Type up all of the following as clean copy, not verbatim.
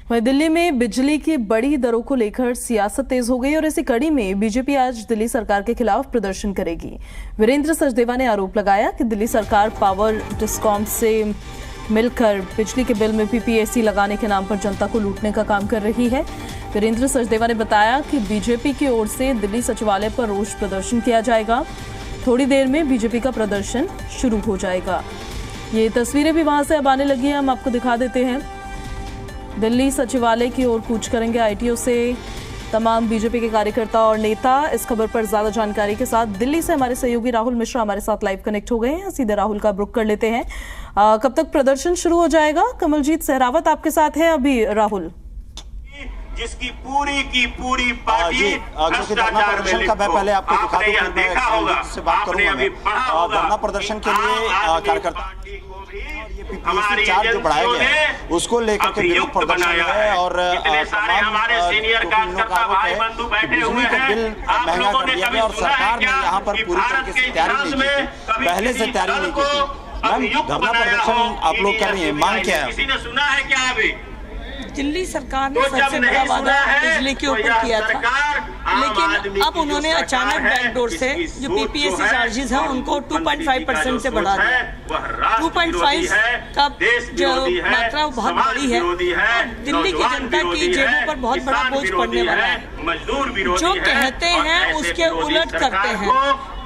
वहीं दिल्ली में बिजली की बड़ी दरों को लेकर सियासत तेज हो गई और इसी कड़ी में बीजेपी आज दिल्ली सरकार के खिलाफ प्रदर्शन करेगी। वीरेंद्र सचदेवा ने आरोप लगाया कि दिल्ली सरकार पावर डिस्कॉम से मिलकर बिजली के बिल में पीपीएसी लगाने के नाम पर जनता को लूटने का काम कर रही है। वीरेंद्र सचदेवा ने बताया कि बीजेपी की ओर से दिल्ली सचिवालय पर रोष प्रदर्शन किया जाएगा। थोड़ी देर में बीजेपी का प्रदर्शन शुरू हो जाएगा। ये तस्वीरें भी वहां से अब आने लगी हैं, हम आपको दिखा देते हैं। दिल्ली सचिवालय की ओर कूच करेंगे आईटीओ से तमाम बीजेपी के कार्यकर्ता और नेता। इस खबर पर ज्यादा जानकारी के साथ दिल्ली से हमारे सहयोगी राहुल मिश्रा हमारे साथ लाइव कनेक्ट हो गए हैं। सीधे राहुल का रुख कर लेते हैं। कब तक प्रदर्शन शुरू हो जाएगा? कमलजीत सहरावत आपके साथ है अभी। राहुल, जिसकी पूरी की पूरी पार्टी धरना प्रदर्शन का मैं पहले आपको दिखा दूं, देखा होगा से बात करूंगा। धरना प्रदर्शन के लिए कार्यकर्ता पीपीएसी चार्ज जो बढ़ाया गया है उसको लेकर के विरोध प्रदर्शन है और हमारे सीनियर कार्यकर्ता भाई बंधु बैठे हुए हैं। बिल महंगा कर दिया गया और सरकार ने यहाँ पर पूरी तरीके से तैयारी नहीं की, पहले से तैयारी नहीं की थी। मैम, धरना प्रदर्शन आप लोग कर रही है, मांग क्या है? किसी ने सुना है क्या? अभी दिल्ली सरकार ने सबसे बड़ा वादा बिजली के ऊपर किया था, लेकिन अब उन्होंने अचानक बैकडोर से जो पीपीएसी चार्जेस हैं उनको 2.5% से बढ़ा दिया। 2.5 का जो मात्रा वो बहुत बड़ी है। दिल्ली की जनता की जेबों पर बहुत बड़ा बोझ पड़ने वाला है। जो कहते हैं उसके उलट करते हैं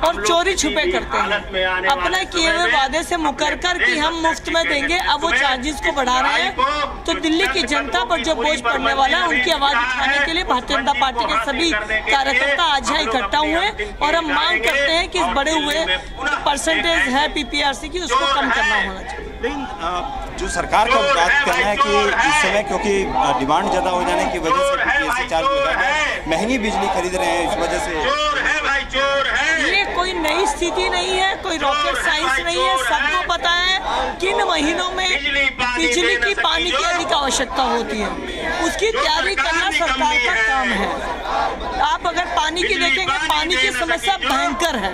और चोरी छुपे करते हैं। अपने किए हुए वादे से मुकर कर कि हम मुफ्त में देंगे, अब वो चार्जेस को बढ़ा रहे हैं। तो दिल्ली की जनता पर जो बोझ पड़ने वाला है उनकी आवाज उठाने के लिए भारतीय जनता पार्टी के सभी कार्यकर्ता आज यहाँ इकट्ठा हुए और हम मांग करते हैं कि इस बढ़े हुए परसेंटेज है पीपीआरसी की उसको कम करना होना चाहिए। लेकिन जो सरकार का बात करना है कि इस समय क्योंकि डिमांड ज्यादा हो जाने की वजह से पीपीएसी चार्ज लगा है, महंगी बिजली खरीद रहे हैं, इस वजह से ये कोई नई स्थिति नहीं है, कोई रॉकेट साइंस नहीं है। सबको पता है किन महीनों में बिजली की पानी की अधिक आवश्यकता होती है, उसकी तैयारी करना सरकार का काम है। आप अगर पानी की देखेंगे, पानी की समस्या भयंकर है।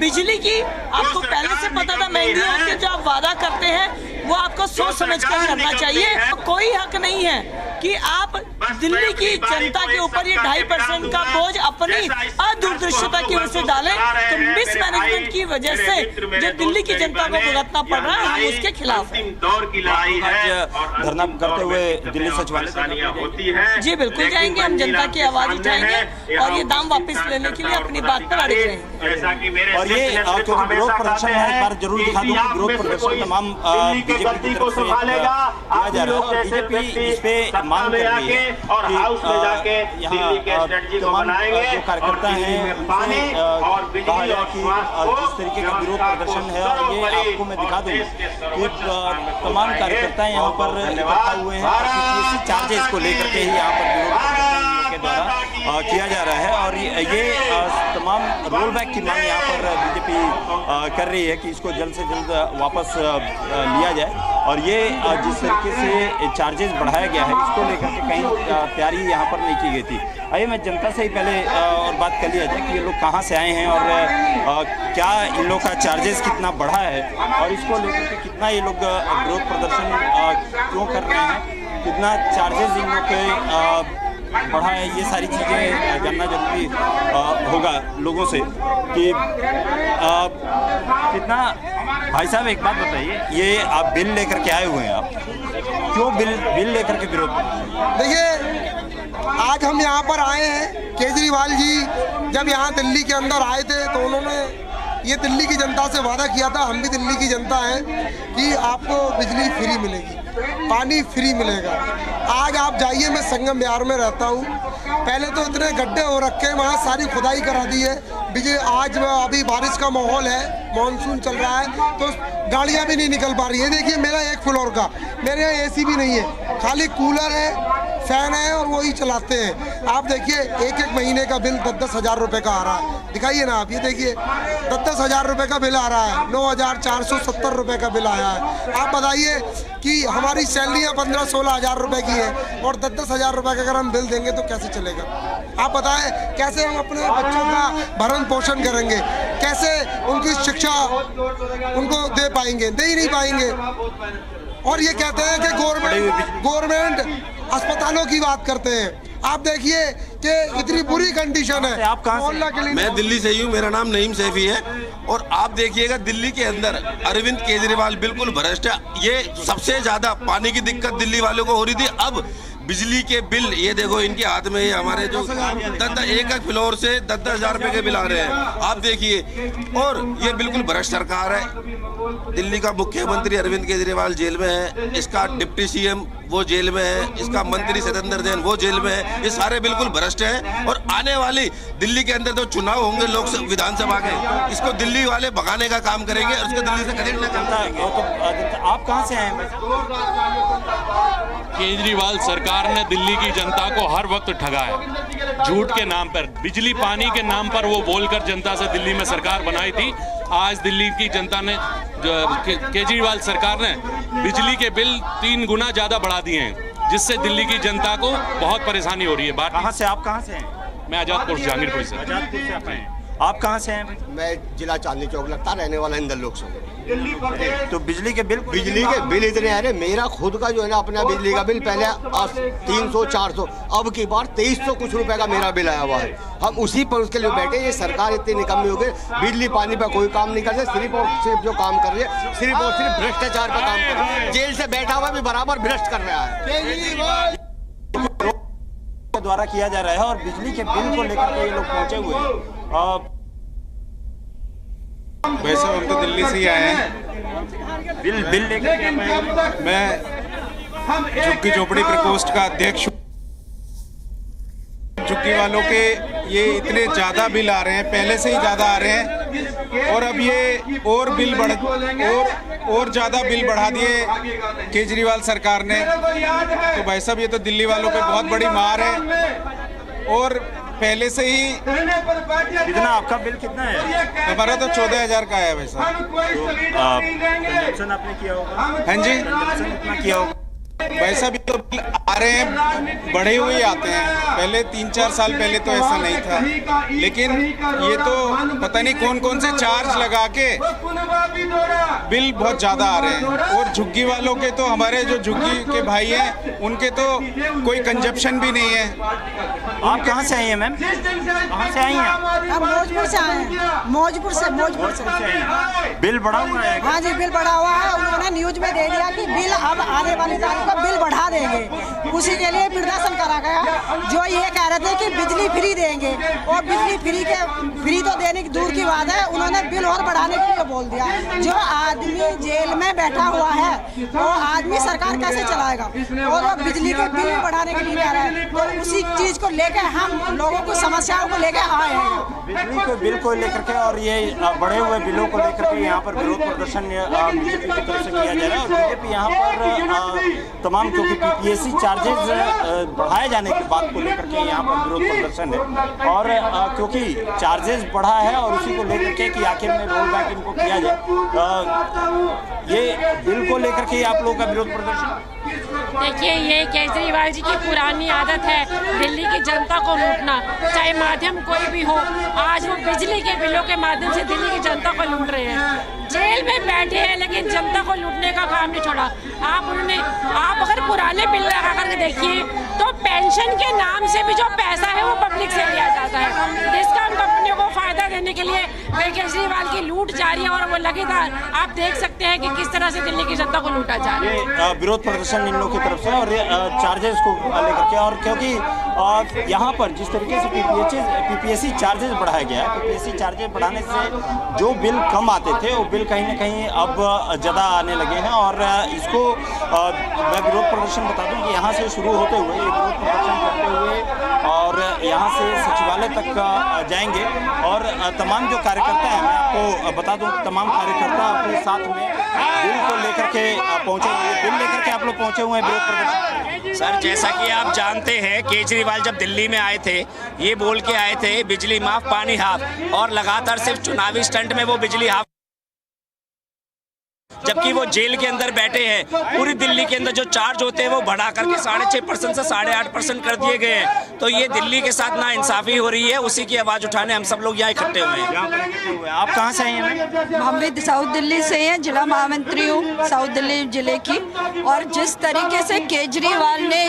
बिजली की आपको पहले से पता था महंगी होती है। जो आप वादा करते हैं वो आपको सोच समझ कर करना चाहिए। तो कोई हक नहीं है कि आप दिल्ली की जनता के ऊपर ये 2.5% का बोझ अपनी अदूरदृष्टता की वजह से डालें। तो मिसमैनेजमेंट की वजह से जो दिल्ली की जनता को भुगतना पड़ रहा है, हम उसके खिलाफ धरना करते हुए दिल्ली सचिवालय होती है। जी बिल्कुल जाएंगे, हम जनता की आवाज उठाएंगे और ये दाम वापस लेने के लिए अपनी बात पर अड़े रहेंगे। और ये क्योंकि विरोध प्रदर्शन है, एक बार जरूर दिखा दूं कि विरोध प्रदर्शन तमाम बीजेपी की तरफ से किया जा रहा है। बीजेपी इस पे मांग कर रही है और हाउस में जाके दिल्ली के स्ट्रेटजी को बनाएंगे। जो कार्यकर्ता हैं पानी और बिजली और जिस तरीके का विरोध प्रदर्शन है, ये आपको मैं दिखा दूं कि तमाम कार्यकर्ता यहाँ पर इकट्ठा हुए हैं। पीपीएसी चार्जेस को लेकर के ही यहाँ पर विरोध प्रदर्शन के द्वारा किया जा रहा है और ये तमाम रोल बैक की मांग यहाँ पर बीजेपी कर रही है कि इसको जल्द से जल्द वापस लिया जाए। और ये जिस तरीके से चार्जेस बढ़ाया गया है इसको लेकर के कहीं तैयारी यहाँ पर नहीं की गई थी। आइए मैं जनता से ही पहले और बात कर लिया जाए कि ये लोग कहाँ से आए हैं और क्या इन लोग का चार्जेस कितना बढ़ा है और इसको लेकर के कितना ये लोग विरोध प्रदर्शन क्यों कर रहे हैं, कितना चार्जेस इन लोग के बढ़ा है, ये सारी चीज़ें जानना जरूरी होगा लोगों से कि कितना। भाई साहब एक बात बताइए, ये आप बिल लेकर के आए हुए हैं, आप क्यों बिल लेकर के विरोध? देखिए, आज हम यहाँ पर आए हैं, केजरीवाल जी जब यहाँ दिल्ली के अंदर आए थे तो उन्होंने ये दिल्ली की जनता से वादा किया था, हम भी दिल्ली की जनता है, कि आपको बिजली फ्री मिलेगी, पानी फ्री मिलेगा। आज आप जाइए, मैं संगम बिहार में रहता हूँ, पहले तो इतने गड्ढे हो रखे हैं, वहाँ सारी खुदाई करा दी है। बिजली आज अभी बारिश का माहौल है, मानसून चल रहा है, तो गाड़ियाँ भी नहीं निकल पा रही है। देखिए मेरा 1 फ्लोर का, मेरे यहाँ एसी भी नहीं है, खाली कूलर है, फैन है और वही चलाते हैं। आप देखिए एक महीने का बिल 10-10 हज़ार रुपये का आ रहा है। दिखाइए ना आप, ये देखिए 10-10 हज़ार रुपये का बिल आ रहा है, 9,470 रुपये का बिल आया है। आप बताइए कि हमारी सैलरियाँ 15-16 हज़ार रुपये की है और 10-10 हज़ार रुपये का अगर हम बिल देंगे तो कैसे चलेगा? आप बताएं कैसे हम अपने बच्चों का भरण पोषण करेंगे, कैसे उनकी शिक्षा उनको दे पाएंगे? दे ही नहीं पाएंगे। और ये कहते हैं कि गवर्नमेंट अस्पतालों की बात करते हैं। आप देखिए कि इतनी बुरी कंडीशन है। आप कहाँ से? मैं दिल्ली से ही हूँ, मेरा नाम नईम सैफी है। और आप देखिएगा दिल्ली के अंदर अरविंद केजरीवाल बिल्कुल भ्रष्ट है। ये सबसे ज्यादा पानी की दिक्कत दिल्ली वालों को हो रही थी, अब बिजली के बिल, ये देखो इनके हाथ में, ये हमारे जो 10 एक फ्लोर से 10-10 हजार रुपए के बिल आ रहे हैं, आप देखिए। और ये बिल्कुल भ्रष्ट सरकार है। दिल्ली का मुख्यमंत्री अरविंद केजरीवाल जेल में है, इसका डिप्टी सीएम वो जेल में है, इसका मंत्री सत्येंद्र जैन वो जेल में है। ये सारे बिल्कुल भ्रष्ट हैं। और आने वाली दिल्ली के अंदर जो चुनाव होंगे लोकसभा विधानसभा के, इसको दिल्ली वाले भगाने का काम करेंगे और उसको दिल्ली से खदेड़ने का काम करेंगे। तो आप कहाँ से आए? केजरीवाल सरकार ने दिल्ली की जनता को हर वक्त ठगा है, झूठ के नाम पर, बिजली पानी के नाम पर वो बोलकर जनता से दिल्ली में सरकार बनाई थी। आज दिल्ली की जनता ने, केजरीवाल सरकार ने बिजली के बिल 3 गुना ज्यादा बढ़ा दिए हैं, जिससे दिल्ली की जनता को बहुत परेशानी हो रही है। बात कहाँ से? आप कहाँ से हैं? मैं आजादपुर जहांगीरपुर से। आजादपुर से आप हैं? आप कहाँ से हैं? मैं जिला चांदनी चौक लगता, रहने वाला इंदर लोक सभा। तो बिजली के बिल इतने आ रहे। मेरा खुद का जो है ना अपना बिजली का बिल पहले 300-400, अब की बार 2300 कुछ रुपए का मेरा बिल आया हुआ है। हम उसी पर उसके लिए बैठे। ये सरकार इतनी निकम्मी हो गई, बिजली पानी पर कोई काम नहीं करते, सिर्फ और सिर्फ जो काम कर रही है सिर्फ और सिर्फ भ्रष्टाचार पर काम कर रही है। जेल से बैठा हुआ भी बराबर भ्रष्ट कर रहा है, द्वारा किया जा रहा है। और बिजली के बिल को लेकर के ये लोग पहुंचे हुए हैं। वैसे हम तो दिल्ली से ही आए हैं। बिल लेकर मैं झुग्गी झोपड़ी प्रकोष्ठ का अध्यक्ष हूँ। झुग्गी वालों के ये इतने ज़्यादा बिल आ रहे हैं, पहले से ही ज़्यादा आ रहे हैं, और अब ये और बिल और ज़्यादा बिल बढ़ा दिए केजरीवाल सरकार ने। तो भाई साहब ये तो दिल्ली वालों पे बहुत बड़ी मार है। और पहले से ही कितना आपका बिल कितना है? हमारा तो 14,000 का है भाई साहब। कंजप्शन आपने किया होगा? हाँ जी, कंजप्शन कितना किया होगा? भाई साहब ये तो बिल आ रहे हैं, बढ़े हुए आते हैं। पहले 3-4 साल पहले तो ऐसा नहीं था, लेकिन ये तो पता नहीं कौन कौन से चार्ज लगा के बिल बहुत ज्यादा आ रहे हैं। और झुग्गी वालों के तो, हमारे जो झुग्गी के भाई हैं, उनके तो कोई कंजप्शन भी नहीं है। आप कहाँ से आई हैं मैम? कहाँ से आई हैं? हम मौजपुर से आए हैं। मौजपुर से आई हैं। बिल बढ़ा हुआ है? हाँ जी, बिल बढ़ा हुआ है। उन्होंने न्यूज में दे दिया कि बिल अब आने वाली तारीख को बिल बढ़ा देंगे। उसी के लिए प्रदर्शन करा गया, जो ये कह रहे थे कि बिजली फ्री देंगे, और बिजली फ्री तो देने की दूर की बात है, उन्होंने बिल और बढ़ाने के लिए बोल दिया। जो आदमी जेल में बैठा हुआ है वो आदमी सरकार कैसे चलाएगा, और वो बिजली के बिल बढ़ाने के लिए कह रहा है। तो उसी चीज को लेकर हम लोगों को समस्याओं को लेकर आए हैं, बिजली के बिल को लेकर के, और ये बढ़े हुए बिलों को लेकर के यहाँ पर विरोध प्रदर्शन बीजेपी की तरफ से किया जा रहा है। और बीजेपी यहाँ पर तमाम, क्योंकि पीपीएससी चार्जेस बढ़ाए जाने की बात को लेकर के यहाँ पर विरोध प्रदर्शन है। और क्योंकि चार्जेस बढ़ा है और उसी को लेकर के कि आखिर में रोल बैक इनको किया जाए, ये बिल को लेकर के आप लोगों का विरोध प्रदर्शन। देखिए, ये केजरीवाल जी की पुरानी आदत है दिल्ली की जनता को लूटना, चाहे माध्यम कोई भी हो। आज वो बिजली के बिलों के माध्यम से दिल्ली की जनता को लूट रहे हैं। जेल में बैठे हैं लेकिन जनता को लूटने का काम नहीं छोड़ा। आप अगर पुराने बिल लगा करके देखिए तो पेंशन के नाम से भी जो पैसा है वो पब्लिक से लिया जाता है। डिस्काउंट कंपनियों को फायदा देने के लिए केजरीवाल की लूट जारी है, और वो लगातार आप देख सकते हैं कि किस तरह से दिल्ली की जनता को लूटा जा रहा है। विरोध प्रदर्शन इन लोगों की तरफ से, और चार्जेस को लेकर के, और क्योंकि यहाँ पर जिस तरीके से पीपीएससी चार्जेस बढ़ाया गया है, पीपीएससी चार्जेस बढ़ाने से जो बिल कम आते थे वो बिल कहीं ना कहीं अब ज़्यादा आने लगे हैं। और इसको मैं विरोध प्रदर्शन बता दूं कि यहाँ से शुरू होते हुए, ये विरोध प्रदर्शन करते हुए और यहाँ से सचिवालय तक जाएंगे। और तमाम जो कार्यकर्ता हैं, मैं आपको बता दूं, तमाम कार्यकर्ता अपने साथ में बिल को लेकर के पहुँचे हुए, बिल लेकर के आप लोग पहुँचे हुए हैं विरोध प्रदर्शन। सर, जैसा कि आप जानते हैं, केजरीवाल जब दिल्ली में आए थे ये बोल के आए थे बिजली माफ पानी हाफ, और लगातार सिर्फ चुनावी स्टंट में वो बिजली हाफ जबकि वो जेल के अंदर बैठे हैं। पूरी दिल्ली के अंदर जो चार्ज होते हैं वो बढ़ा करके 6.5% से 8.5% कर दिए गए हैं। तो ये दिल्ली के साथ ना इंसाफी हो रही है, उसी की आवाज़ उठाने हम सब लोग यहाँ इकट्ठे हुए हैं। आप कहाँ से आई हैं? हम भी साउथ दिल्ली से हैं, जिला महामंत्री हूँ साउथ दिल्ली जिले की। और जिस तरीके से केजरीवाल ने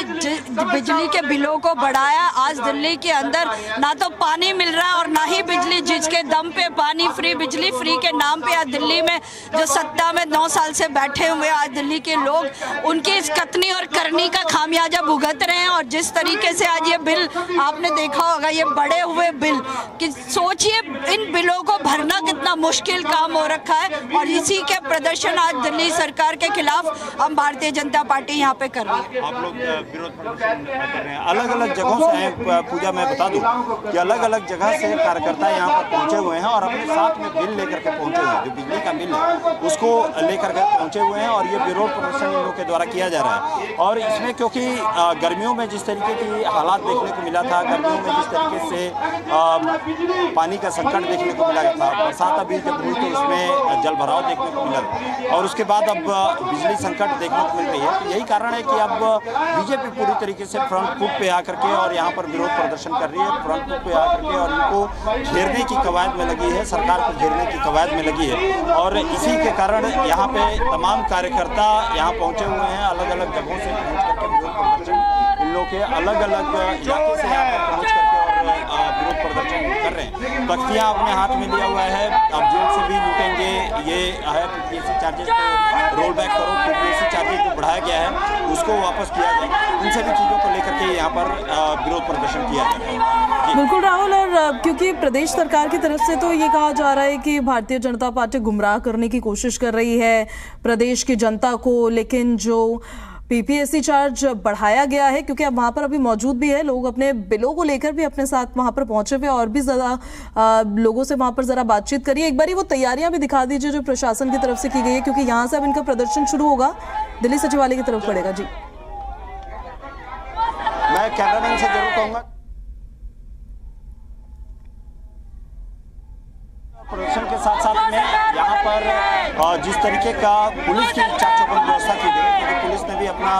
बिजली के बिलों को बढ़ाया, आज दिल्ली के अंदर ना तो पानी मिल रहा है और ना ही बिजली, जिसके दम पे पानी फ्री बिजली फ्री के नाम पे आज दिल्ली में जो सत्ता में 9 साल से बैठे हुए आज दिल्ली के लोग उनकी इस कतनी और करनी का खामियाजा भुगत रहे हैं। और जिस तरीके से आज ये बिल आपने देखा होगा, ये बढ़े हुए बिल कि सोचिए इन बिलों को भरना कितना मुश्किल काम हो रखा है। और इसी के प्रदर्शन आज दिल्ली सरकार के खिलाफ हम भारतीय जनता पार्टी यहाँ पे कर रही है। आप लोग विरोध प्रदर्शन कर रहे हैं, अलग अलग जगहों से हैं। पूजा, मैं बता दूं कि अलग अलग जगह से कार्यकर्ता यहाँ पर पहुँचे हुए हैं और अपने साथ में बिल लेकर के पहुँचे हुए हैं। जो बिजली का बिल है उसको लेकर के पहुँचे हुए हैं और ये विरोध प्रदर्शन इन लोगों के द्वारा किया जा रहा है। और इसमें क्योंकि गर्मियों में जिस तरीके की हालात देखने को मिला था, गर्मियों में जिस तरीके से पानी का संकट देखने को मिला था, बरसात अभी जब हुई तो उसमें जल भराव देखने को मिला और उसके बाद अब बिजली संकट देखने को मिल रही है। तो यही कारण है कि अब बीजेपी पूरी तरीके से फ्रंट फुट पे आकर के और यहाँ पर विरोध प्रदर्शन कर रही है, फ्रंट फुट पे आकर के, और इनको घेरने की कवायद में लगी है, सरकार को घेरने की कवायद में लगी है। और इसी के कारण यहाँ पे तमाम कार्यकर्ता यहाँ पहुँचे हुए हैं, अलग अलग जगहों से पहुँच करके विरोध प्रदर्शन इन लोग के अलग अलग इलाके से यहाँ पर पहुँच करके और विरोध प्रदर्शन कर रहे हैं। तख्तियाँ अपने हाथ में लिया हुआ है, अब जेल से भी लूटेंगे, ये है पीपीएससी चार्जेस को रोल बैक करो, पीपीएससी चार्जेस जो बढ़ाया गया है उसको वापस किया जाए, इन सभी चीज़ों को लेकर के यहाँ पर विरोध प्रदर्शन किया जा रहा है। बिल्कुल राहुल, और क्योंकि प्रदेश सरकार की तरफ से तो ये कहा जा रहा है कि भारतीय जनता पार्टी गुमराह करने की कोशिश कर रही है प्रदेश की जनता को, लेकिन जो पीपीएससी चार्ज बढ़ाया गया है, क्योंकि अब वहां पर अभी मौजूद भी है, लोग अपने बिलों को लेकर भी अपने साथ वहां पर पहुंचे हुए और भी ज्यादा लोगों से वहां पर जरा बातचीत करिए। एक बारी वो तैयारियां भी दिखा दीजिए जो प्रशासन की तरफ से की गई है, क्योंकि यहाँ से अब इनका प्रदर्शन शुरू होगा, दिल्ली सचिवालय की तरफ पड़ेगा। जी, मैं कैमरामैन से जरूर कहूंगा प्रदर्शन के साथ साथ में यहाँ पर जिस तरीके का पुलिस की चाक चौबंद व्यवस्था की गई, क्योंकि पुलिस ने भी अपना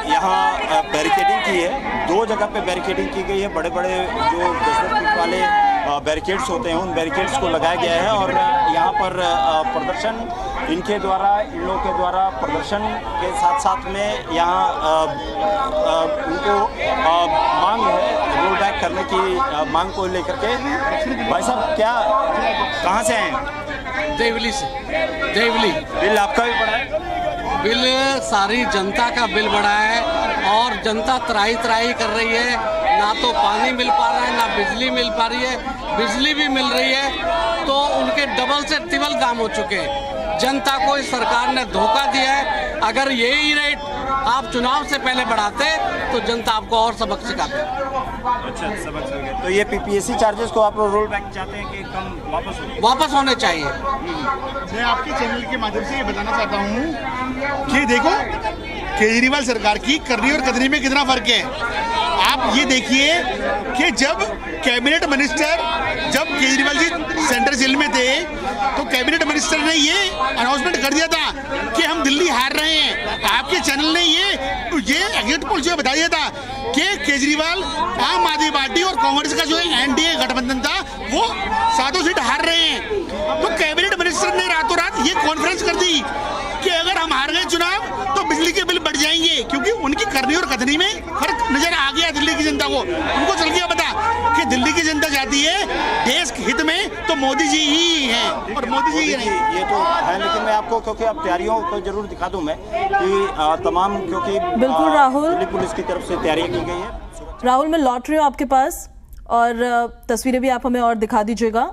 यहाँ बैरिकेडिंग की है, 2 जगह पे बैरिकेडिंग की गई है। बड़े बड़े जो 10-10 फीट वाले बैरिकेड्स होते हैं उन बैरिकेड्स को लगाया गया है और यहाँ पर प्रदर्शन इनके द्वारा, इन लोगों के द्वारा प्रदर्शन के साथ साथ में यहाँ उनको मांग है रोल बैक करने की मांग को लेकर के। भाई साहब, क्या कहाँ से आए? देवली से। देवली। बिल आपका भी बढ़ा है? बिल सारी जनता का बिल बढ़ा है और जनता त्राही त्राही कर रही है, ना तो पानी मिल पा रहा है ना बिजली मिल पा रही है। बिजली भी मिल रही है तो उनके डबल से ट्रिपल दाम हो चुके हैं। जनता को इस सरकार ने धोखा दिया है। अगर यही रेट आप चुनाव से पहले बढ़ाते तो जनता आपको और सबक सिखाती। अच्छा, सबक सिखा गए। तो ये पीपीएससी चार्जेस को आप रोल बैक चाहते हैं कि कम वापस होने चाहिए? मैं आपके चैनल के माध्यम से ये बताना चाहता हूँ कि देखो केजरीवाल सरकार की करनी और कतनी में कितना फर्क है। आप ये देखिए कि जब कैबिनेट मिनिस्टर, जब केजरीवाल जी सेंट्रल जेल में थे तो कैबिनेट मिनिस्टर ने ये अनाउंसमेंट कर दिया था कि हम दिल्ली हार रहे हैं। आपके चैनल ने ये एग्जिट पोल जो बता दिया था कि केजरीवाल, आम आदमी पार्टी और कांग्रेस का जो एनडीए गठबंधन था वो 7 सीट हार रहे हैं। तो कैबिनेट मिनिस्टर ने रातों रात ये कॉन्फ्रेंस कर दी कि अगर हम हार गए चुनाव तो बिजली के बिल बढ़ जाएंगे, क्योंकि उनकी करनी और कथनी में फर्क नजर आ गया दिल्ली की जनता को। उनको चल गया पता कि दिल्ली की जनता चाहती है देश के हित में तो मोदी जी ही हैं और मोदी जी ही हैं। ये तो है, लेकिन मैं आपको, क्योंकि अब तैयारियों को जरूर दिखा दूं मैं कि तमाम, क्योंकि बिल्कुल राहुल, दिल्ली पुलिस की तरफ से तैयारियां की गई है। राहुल, मैं लौट रही हूँ आपके पास और तस्वीरें भी आप हमें और दिखा दीजिएगा।